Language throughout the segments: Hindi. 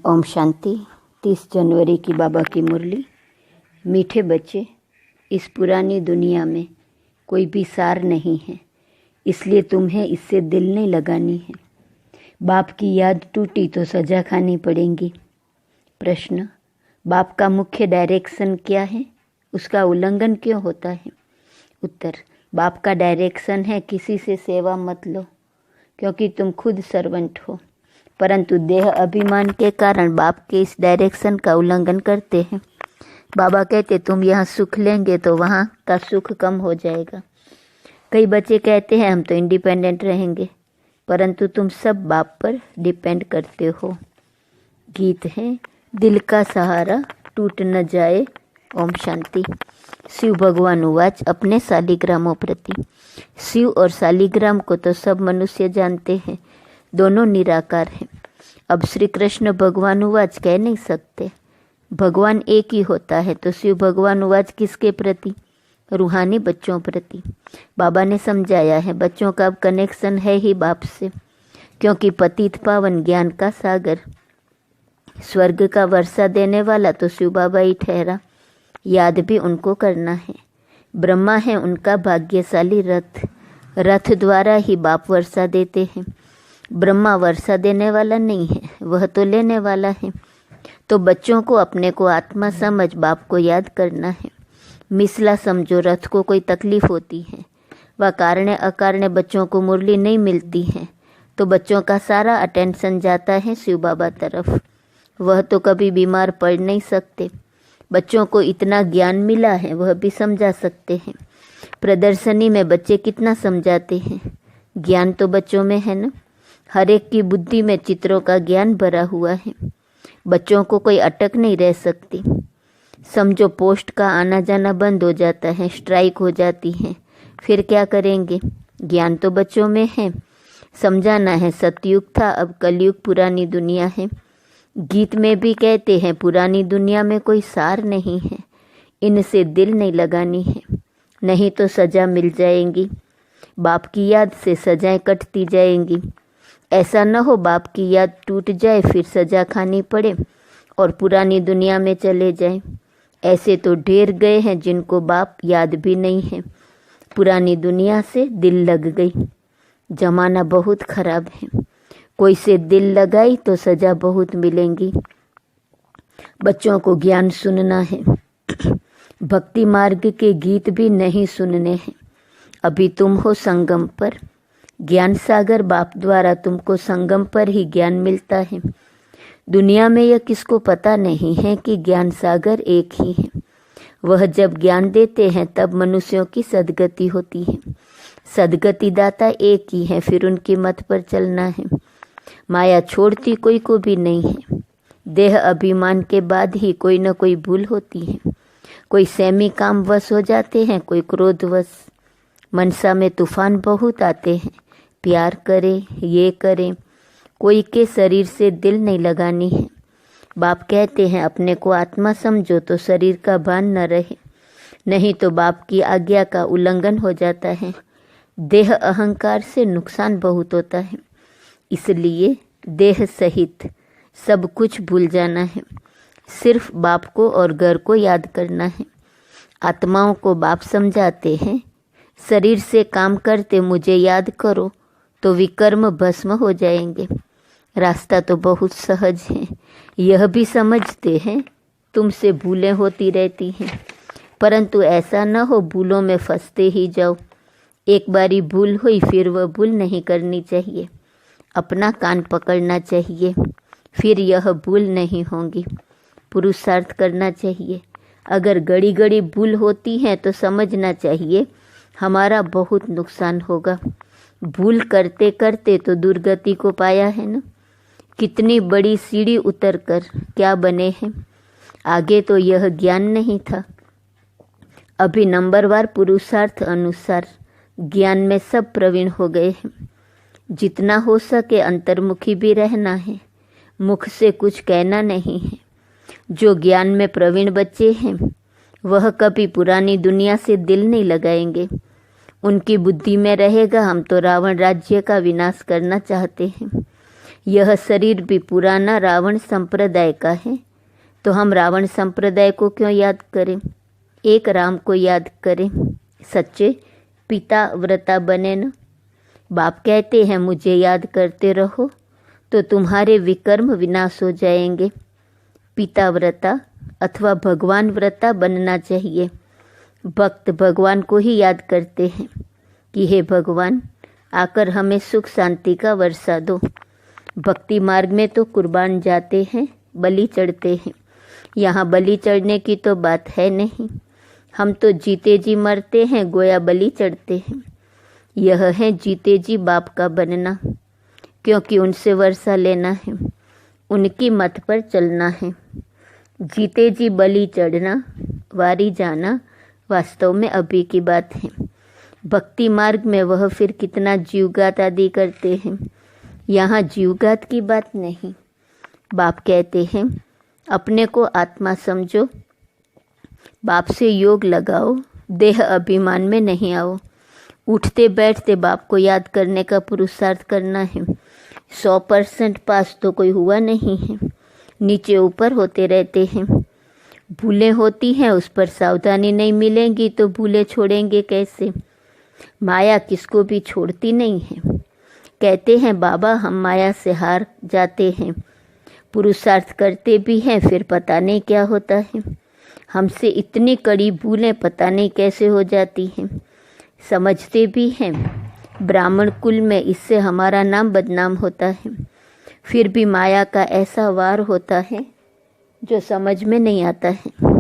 ओम शांति। 30 जनवरी की बाबा की मुरली। मीठे बच्चे, इस पुरानी दुनिया में कोई भी सार नहीं है, इसलिए तुम्हें इससे दिल नहीं लगानी है। बाप की याद टूटी तो सजा खानी पड़ेगी। प्रश्न: बाप का मुख्य डायरेक्शन क्या है, उसका उल्लंघन क्यों होता है? उत्तर: बाप का डायरेक्शन है किसी से सेवा मत लो, क्योंकि तुम खुद सर्वेंट हो, परंतु देह अभिमान के कारण बाप के इस डायरेक्शन का उल्लंघन करते हैं। बाबा कहते तुम यहाँ सुख लेंगे तो वहाँ का सुख कम हो जाएगा। कई बच्चे कहते हैं हम तो इंडिपेंडेंट रहेंगे, परंतु तुम सब बाप पर डिपेंड करते हो। गीत है: दिल का सहारा टूट न जाए। ओम शांति। शिव भगवान उवाच अपने शालिग्रामों प्रति। शिव और शालिग्राम को तो सब मनुष्य जानते हैं, दोनों निराकार हैं। अब श्री कृष्ण भगवान उवाच कह नहीं सकते, भगवान एक ही होता है, तो शिव भगवान उवाच किसके प्रति? रूहानी बच्चों प्रति। बाबा ने समझाया है बच्चों का अब कनेक्शन है ही बाप से, क्योंकि पतित पावन ज्ञान का सागर स्वर्ग का वर्षा देने वाला तो शिव बाबा ही ठहरा। याद भी उनको करना है। ब्रह्मा है उनका भाग्यशाली रथ, रथ द्वारा ही बाप वर्षा देते हैं। ब्रह्मा वर्षा देने वाला नहीं है, वह तो लेने वाला है। तो बच्चों को अपने को आत्मा समझ बाप को याद करना है। मिसला समझो रथ को कोई तकलीफ होती है, वह कारणे अकारणे बच्चों को मुरली नहीं मिलती है, तो बच्चों का सारा अटेंशन जाता है शिव बाबा तरफ। वह तो कभी बीमार पड़ नहीं सकते। बच्चों को इतना ज्ञान मिला है, वह भी समझा सकते हैं। प्रदर्शनी में बच्चे कितना समझाते हैं, ज्ञान तो बच्चों में है ना। हर एक की बुद्धि में चित्रों का ज्ञान भरा हुआ है, बच्चों को कोई अटक नहीं रह सकती। समझो पोस्ट का आना जाना बंद हो जाता है, स्ट्राइक हो जाती है, फिर क्या करेंगे? ज्ञान तो बच्चों में है, समझाना है। सतयुग था, अब कलयुग पुरानी दुनिया है। गीत में भी कहते हैं पुरानी दुनिया में कोई सार नहीं है, इनसे दिल नहीं लगानी है, नहीं तो सजा मिल जाएंगी। बाप की याद से सजाएं कटती जाएंगी। ऐसा न हो बाप की याद टूट जाए, फिर सजा खानी पड़े और पुरानी दुनिया में चले जाएं। ऐसे तो ढेर गए हैं जिनको बाप याद भी नहीं है, पुरानी दुनिया से दिल लग गई। जमाना बहुत खराब है, कोई से दिल लगाई तो सजा बहुत मिलेंगी। बच्चों को ज्ञान सुनना है, भक्ति मार्ग के गीत भी नहीं सुनने हैं। अभी तुम हो संगम पर, ज्ञान सागर बाप द्वारा तुमको संगम पर ही ज्ञान मिलता है। दुनिया में यह किसको पता नहीं है कि ज्ञान सागर एक ही है। वह जब ज्ञान देते हैं तब मनुष्यों की सदगति होती है। सदगति दाता एक ही है, फिर उनकी मत पर चलना है। माया छोड़ती कोई को भी नहीं है। देह अभिमान के बाद ही कोई न कोई भूल होती है। कोई सहमी काम वश हो जाते हैं, कोई क्रोधवश। मनसा में तूफान बहुत आते हैं, प्यार करे ये करें, कोई के शरीर से दिल नहीं लगानी है। बाप कहते हैं अपने को आत्मा समझो तो शरीर का भान न रहे, नहीं तो बाप की आज्ञा का उल्लंघन हो जाता है। देह अहंकार से नुकसान बहुत होता है, इसलिए देह सहित सब कुछ भूल जाना है। सिर्फ बाप को और घर को याद करना है। आत्माओं को बाप समझाते हैं शरीर से काम करते मुझे याद करो तो विकर्म भस्म हो जाएंगे। रास्ता तो बहुत सहज है, यह भी समझते हैं तुमसे भूलें होती रहती हैं, परंतु ऐसा न हो भूलों में फंसते ही जाओ। एक बारी भूल हुई फिर वह भूल नहीं करनी चाहिए। अपना कान पकड़ना चाहिए, फिर यह भूल नहीं होगी। पुरुषार्थ करना चाहिए। अगर घड़ी घड़ी भूल होती है तो समझना चाहिए हमारा बहुत नुकसान होगा। भूल करते करते तो दुर्गति को पाया है ना। कितनी बड़ी सीढ़ी उतरकर क्या बने हैं। आगे तो यह ज्ञान नहीं था। अभी नंबरवार पुरुषार्थ अनुसार ज्ञान में सब प्रवीण हो गए हैं। जितना हो सके अंतर्मुखी भी रहना है, मुख से कुछ कहना नहीं है। जो ज्ञान में प्रवीण बच्चे हैं वह कभी पुरानी दुनिया से दिल नहीं लगाएंगे। उनकी बुद्धि में रहेगा हम तो रावण राज्य का विनाश करना चाहते हैं। यह शरीर भी पुराना रावण संप्रदाय का है, तो हम रावण संप्रदाय को क्यों याद करें? एक राम को याद करें, सच्चे पिता व्रता बने न। बाप कहते हैं मुझे याद करते रहो तो तुम्हारे विकर्म विनाश हो जाएंगे। पिता व्रता अथवा भगवान व्रता बनना चाहिए। भक्त भगवान को ही याद करते हैं कि हे भगवान, आकर हमें सुख शांति का वर्षा दो। भक्ति मार्ग में तो कुर्बान जाते हैं, बलि चढ़ते हैं। यहाँ बलि चढ़ने की तो बात है नहीं। हम तो जीते जी मरते हैं, गोया बलि चढ़ते हैं। यह है जीते जी बाप का बनना, क्योंकि उनसे वर्षा लेना है, उनकी मत पर चलना है। जीते जी बलि चढ़ना, वारी जाना वास्तव में अभी की बात है। भक्ति मार्ग में वह फिर कितना जीवघात आदि करते हैं। यहाँ जीवघात की बात नहीं। बाप कहते हैं अपने को आत्मा समझो, बाप से योग लगाओ, देह अभिमान में नहीं आओ। उठते बैठते बाप को याद करने का पुरुषार्थ करना है। 100% पास तो कोई हुआ नहीं है, नीचे ऊपर होते रहते हैं। भूलें होती हैं, उस पर सावधानी नहीं मिलेंगी तो भूले छोड़ेंगे कैसे? माया किसको भी छोड़ती नहीं है। कहते हैं बाबा हम माया से हार जाते हैं, पुरुषार्थ करते भी हैं, फिर पता नहीं क्या होता है। हमसे इतनी कड़ी भूलें पता नहीं कैसे हो जाती हैं। समझते भी हैं ब्राह्मण कुल में इससे हमारा नाम बदनाम होता है, फिर भी माया का ऐसा वार होता है जो समझ में नहीं आता है।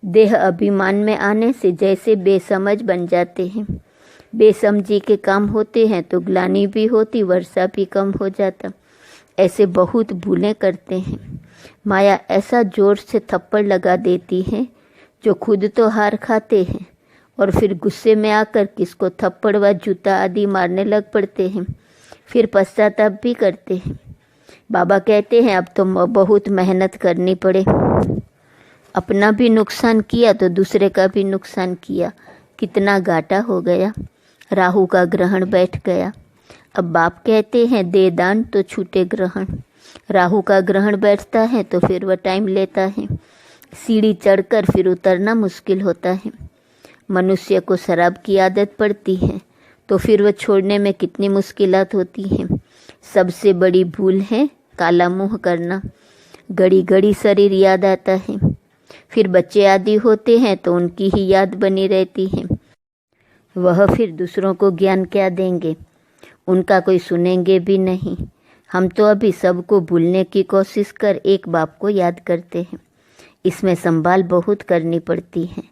देह अभिमान में आने से जैसे बेसमझ बन जाते हैं। बेसमझी के काम होते हैं तो ग्लानि भी होती, वर्षा भी कम हो जाता। ऐसे बहुत भूलें करते हैं। माया ऐसा जोर से थप्पड़ लगा देती है जो खुद तो हार खाते हैं और फिर गुस्से में आकर किसको थप्पड़ व जूता आदि मारने लग पड़ते हैं, फिर पश्चाताप भी करते हैं। बाबा कहते हैं अब तो बहुत मेहनत करनी पड़े। अपना भी नुकसान किया तो दूसरे का भी नुकसान किया, कितना घाटा हो गया। राहु का ग्रहण बैठ गया। अब बाप कहते हैं दे दान तो छूटे ग्रहण। राहु का ग्रहण बैठता है तो फिर वह टाइम लेता है। सीढ़ी चढ़कर फिर उतरना मुश्किल होता है। मनुष्य को शराब की आदत पड़ती है तो फिर वह छोड़ने में कितनी मुश्किलात होती हैं। सबसे बड़ी भूल है काला मुंह करना। घड़ी घड़ी शरीर याद आता है। फिर बच्चे आदि होते हैं तो उनकी ही याद बनी रहती है। वह फिर दूसरों को ज्ञान क्या देंगे, उनका कोई सुनेंगे भी नहीं। हम तो अभी सबको भूलने की कोशिश कर एक बाप को याद करते हैं। इसमें संभाल बहुत करनी पड़ती है।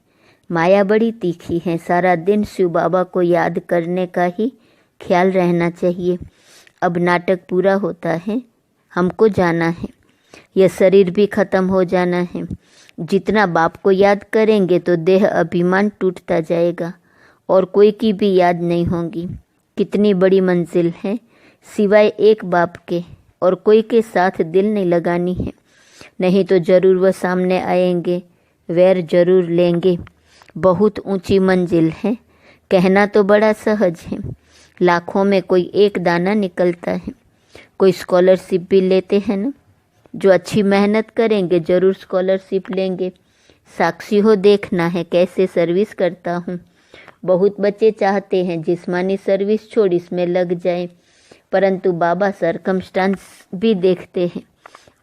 माया बड़ी तीखी है। सारा दिन शिव बाबा को याद करने का ही ख्याल रहना चाहिए। अब नाटक पूरा होता है, हमको जाना है। यह शरीर भी खत्म हो जाना है। जितना बाप को याद करेंगे तो देह अभिमान टूटता जाएगा और कोई की भी याद नहीं होगी। कितनी बड़ी मंजिल है, सिवाय एक बाप के और कोई के साथ दिल नहीं लगानी है। नहीं तो जरूर वह सामने आएंगे, वैर जरूर लेंगे। बहुत ऊंची मंजिल है, कहना तो बड़ा सहज है। लाखों में कोई एक दाना निकलता है। कोई स्कॉलरशिप भी लेते हैं ना, जो अच्छी मेहनत करेंगे जरूर स्कॉलरशिप लेंगे। साक्षी हो, देखना है कैसे सर्विस करता हूँ। बहुत बच्चे चाहते हैं जिस्मानी सर्विस छोड़ इसमें लग जाए, परंतु बाबा सरकमस्टांस भी देखते हैं।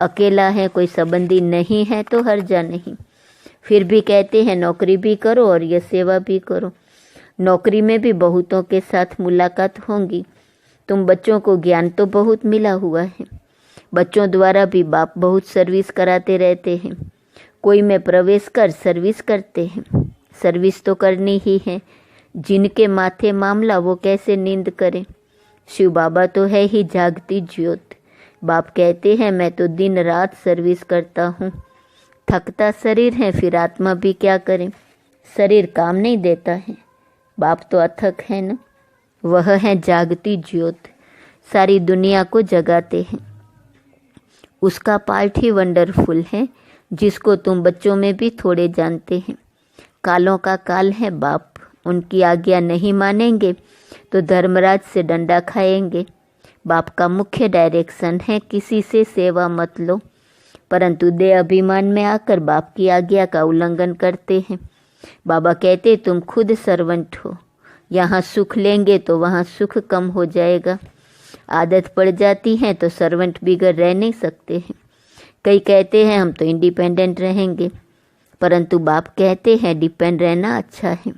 अकेला है, कोई संबंधी नहीं है तो हर्जा नहीं। फिर भी कहते हैं नौकरी भी करो और यह सेवा भी करो। नौकरी में भी बहुतों के साथ मुलाकात होंगी। तुम बच्चों को ज्ञान तो बहुत मिला हुआ है। बच्चों द्वारा भी बाप बहुत सर्विस कराते रहते हैं। कोई में प्रवेश कर सर्विस करते हैं। सर्विस तो करनी ही है। जिनके माथे मामला वो कैसे नींद करें। शिव बाबा तो है ही जागती ज्योत। बाप कहते हैं मैं तो दिन रात सर्विस करता हूँ। थकता शरीर है, फिर आत्मा भी क्या करे। शरीर काम नहीं देता है। बाप तो अथक है न, वह है जागती ज्योत, सारी दुनिया को जगाते हैं। उसका पार्ट ही वंडरफुल है, जिसको तुम बच्चों में भी थोड़े जानते हैं। कालों का काल है बाप, उनकी आज्ञा नहीं मानेंगे तो धर्मराज से डंडा खाएंगे। बाप का मुख्य डायरेक्शन है किसी से सेवा मत लो, परंतु देह अभिमान में आकर बाप की आज्ञा का उल्लंघन करते हैं। बाबा कहते तुम खुद सर्वेंट हो, यहाँ सुख लेंगे तो वहाँ सुख कम हो जाएगा। आदत पड़ जाती है तो सर्वेंट बिगड़ रह नहीं सकते हैं। कई कहते हैं हम तो इंडिपेंडेंट रहेंगे, परंतु बाप कहते हैं डिपेंड रहना अच्छा है।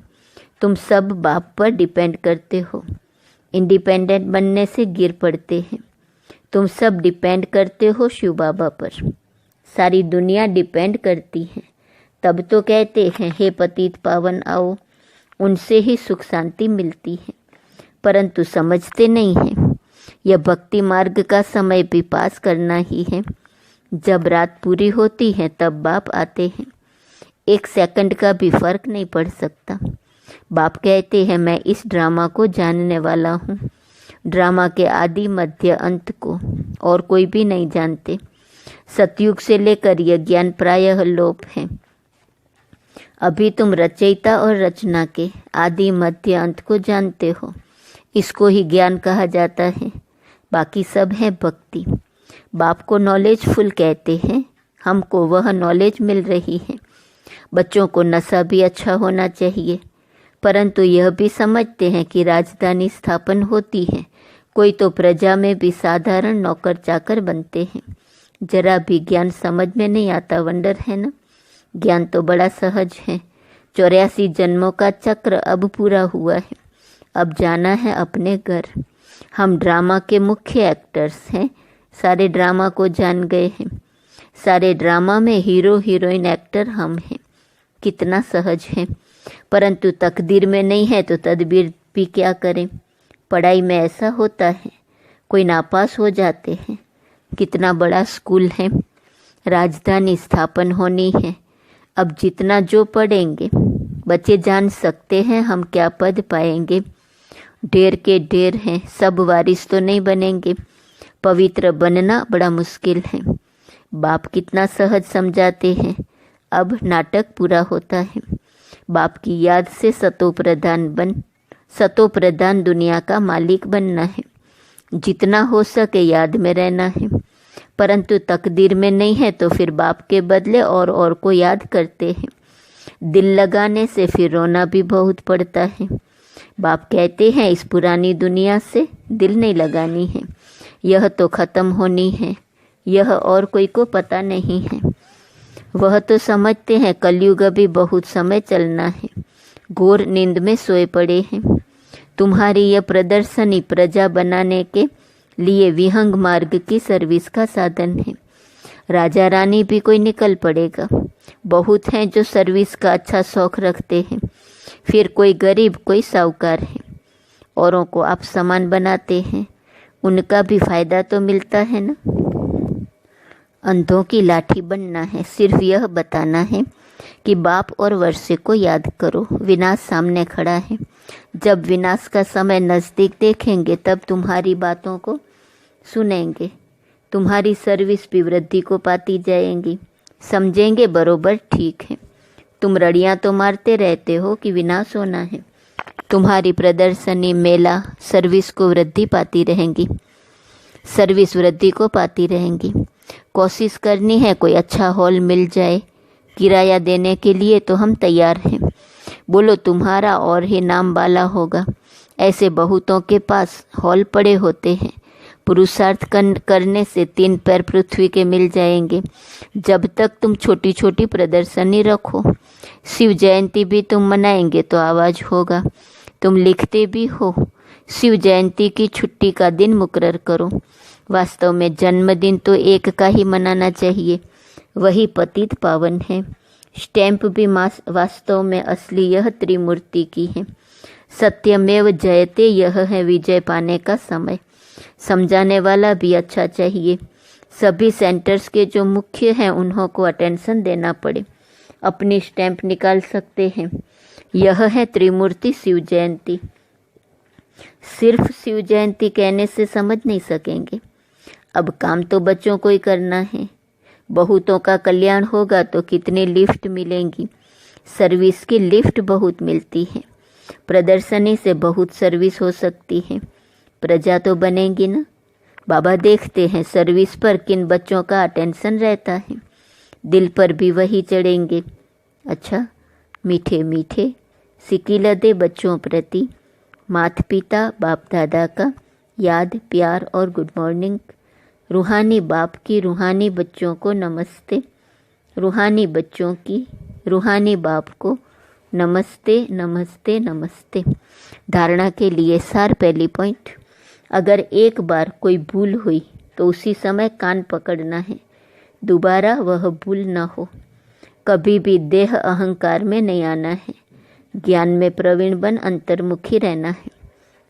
तुम सब बाप पर डिपेंड करते हो, इंडिपेंडेंट बनने से गिर पड़ते हैं। तुम सब डिपेंड करते हो शिव बाबा पर, सारी दुनिया डिपेंड करती है। तब तो कहते हैं हे पतित पावन आओ, उनसे ही सुख शांति मिलती है, परंतु समझते नहीं हैं। यह भक्ति मार्ग का समय भी पास करना ही है। जब रात पूरी होती है तब बाप आते हैं, 1 सेकंड का भी फर्क नहीं पड़ सकता। बाप कहते हैं मैं इस ड्रामा को जानने वाला हूँ। ड्रामा के आदि मध्य अंत को और कोई भी नहीं जानते। सतयुग से लेकर यह ज्ञान प्रायः लोप है। अभी तुम रचयिता और रचना के आदि मध्य अंत को जानते हो, इसको ही ज्ञान कहा जाता है। बाकी सब है भक्ति। बाप को नॉलेजफुल कहते हैं, हमको वह नॉलेज मिल रही है। बच्चों को नशा भी अच्छा होना चाहिए, परंतु यह भी समझते हैं कि राजधानी स्थापन होती है, कोई तो प्रजा में भी साधारण नौकर चाकर बनते हैं। जरा भी ज्ञान समझ में नहीं आता, वंडर है ना। ज्ञान तो बड़ा सहज है। 84 जन्मों का चक्र अब पूरा हुआ है, अब जाना है अपने घर। हम ड्रामा के मुख्य एक्टर्स हैं, सारे ड्रामा को जान गए हैं। सारे ड्रामा में हीरो हीरोइन एक्टर हम हैं। कितना सहज है, परंतु तकदीर में नहीं है तो तदबीर भी क्या करें। पढ़ाई में ऐसा होता है, कोई नापास हो जाते हैं। कितना बड़ा स्कूल है, राजधानी स्थापन होनी है। अब जितना जो पढ़ेंगे बच्चे जान सकते हैं हम क्या पद पाएंगे। ढेर के ढेर हैं, सब वारिस तो नहीं बनेंगे। पवित्र बनना बड़ा मुश्किल है। बाप कितना सहज समझाते हैं। अब नाटक पूरा होता है। बाप की याद से सतो प्रधान दुनिया का मालिक बनना है। जितना हो सके याद में रहना है, परंतु तकदीर में नहीं है तो फिर बाप के बदले और को याद करते हैं। दिल लगाने से फिर रोना भी बहुत पड़ता है। बाप कहते हैं इस पुरानी दुनिया से दिल नहीं लगानी है, यह तो ख़त्म होनी है। यह और कोई को पता नहीं है। वह तो समझते हैं कलयुग अभी बहुत समय चलना है, घोर नींद में सोए पड़े हैं। तुम्हारी यह प्रदर्शनी प्रजा बनाने के लिए विहंग मार्ग की सर्विस का साधन है। राजा रानी भी कोई निकल पड़ेगा। बहुत हैं जो सर्विस का अच्छा शौक रखते हैं, फिर कोई गरीब कोई साहूकार है। औरों को आप समान बनाते हैं, उनका भी फायदा तो मिलता है ना। अंधों की लाठी बनना है, सिर्फ यह बताना है कि बाप और वर्षे को याद करो। विनाश सामने खड़ा है। जब विनाश का समय नज़दीक देखेंगे तब तुम्हारी बातों को सुनेंगे। तुम्हारी सर्विस भी वृद्धि को पाती जाएंगी। समझेंगे बरोबर ठीक है। तुम रड़ियाँ तो मारते रहते हो कि विनाश होना है। तुम्हारी प्रदर्शनी मेला सर्विस को वृद्धि पाती रहेंगी, सर्विस वृद्धि को पाती रहेंगी। कोशिश करनी है कोई अच्छा हॉल मिल जाए, किराया देने के लिए तो हम तैयार हैं। बोलो तुम्हारा और ही नाम वाला होगा। ऐसे बहुतों के पास हॉल पड़े होते हैं। पुरुषार्थ करने से 3 पैर पृथ्वी के मिल जाएंगे। जब तक तुम छोटी छोटी प्रदर्शनी रखो, शिव जयंती भी तुम मनाएंगे तो आवाज़ होगा। तुम लिखते भी हो, शिव जयंती की छुट्टी का दिन मुकर्रर करो। वास्तव में जन्मदिन तो एक का ही मनाना चाहिए, वही पतित पावन है। स्टैंप भी वास्तव में असली यह त्रिमूर्ति की है। सत्यमेव जयते, यह है विजय पाने का समय। समझाने वाला भी अच्छा चाहिए। सभी सेंटर्स के जो मुख्य हैं उन्हों को अटेंशन देना पड़े, अपनी स्टैंप निकाल सकते हैं। यह है त्रिमूर्ति शिव जयंती। सिर्फ शिव जयंती कहने से समझ नहीं सकेंगे। अब काम तो बच्चों को ही करना है। बहुतों का कल्याण होगा तो कितने लिफ्ट मिलेंगी। सर्विस की लिफ्ट बहुत मिलती है। प्रदर्शनी से बहुत सर्विस हो सकती है, प्रजा तो बनेगी ना। बाबा देखते हैं सर्विस पर किन बच्चों का अटेंशन रहता है, दिल पर भी वही चढ़ेंगे। अच्छा, मीठे मीठे सिकिलदे बच्चों प्रति माता पिता बाप दादा का याद, प्यार और गुड मॉर्निंग। रूहानी बाप की रूहानी बच्चों को नमस्ते, रूहानी बच्चों की रूहानी बाप को नमस्ते नमस्ते नमस्ते। धारणा के लिए सार। पहली पॉइंट, अगर एक बार कोई भूल हुई तो उसी समय कान पकड़ना है, दोबारा वह भूल न हो। कभी भी देह अहंकार में नहीं आना है, ज्ञान में प्रवीण बन अंतर्मुखी रहना है।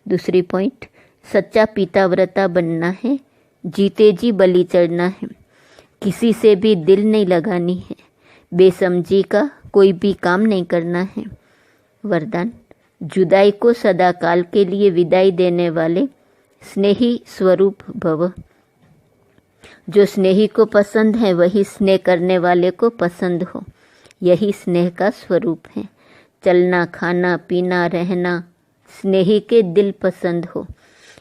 दूसरी पॉइंट, सच्चा पीताव्रता बनना है, जीते जी बलि चढ़ना है, किसी से भी दिल नहीं लगानी है, बेसमझी का कोई भी काम नहीं करना है। वरदान, जुदाई को सदा काल के लिए विदाई देने वाले स्नेही स्वरूप भव। जो स्नेही को पसंद है वही स्नेह करने वाले को पसंद हो, यही स्नेह का स्वरूप है। चलना खाना पीना रहना स्नेही के दिल पसंद हो,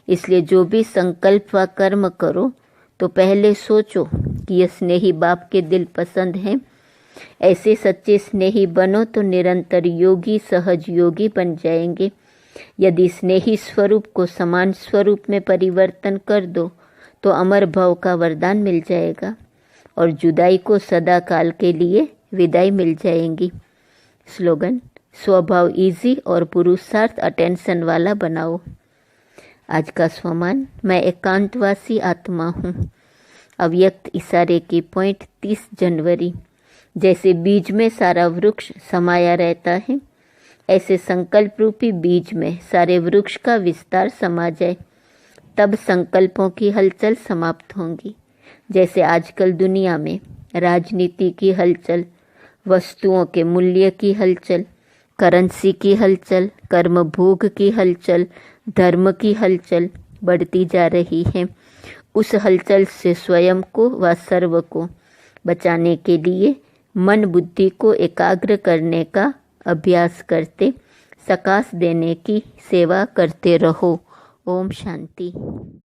इसलिए जो भी संकल्प व कर्म करो तो पहले सोचो कि यह स्नेही बाप के दिल पसंद है। ऐसे सच्चे स्नेही बनो तो निरंतर योगी सहज योगी बन जाएंगे। यदि स्नेही स्वरूप को समान स्वरूप में परिवर्तन कर दो तो अमर भव का वरदान मिल जाएगा और जुदाई को सदा काल के लिए विदाई मिल जाएंगी। स्लोगन, स्वभाव इजी और पुरुषार्थ अटेंशन वाला बनाओ। आज का स्वमान, मैं एकांतवासी आत्मा हूँ। अव्यक्त इशारे की पॉइंट 30 जनवरी। जैसे बीज में सारा वृक्ष समाया रहता है, ऐसे संकल्प रूपी बीज में सारे वृक्ष का विस्तार समा जाए, तब संकल्पों की हलचल समाप्त होंगी। जैसे आजकल दुनिया में राजनीति की हलचल, वस्तुओं के मूल्य की हलचल, करेंसी की हलचल, कर्म भोग की हलचल, धर्म की हलचल बढ़ती जा रही है, उस हलचल से स्वयं को व सर्व को बचाने के लिए मन बुद्धि को एकाग्र करने का अभ्यास करते सकाश देने की सेवा करते रहो। ओम शांति।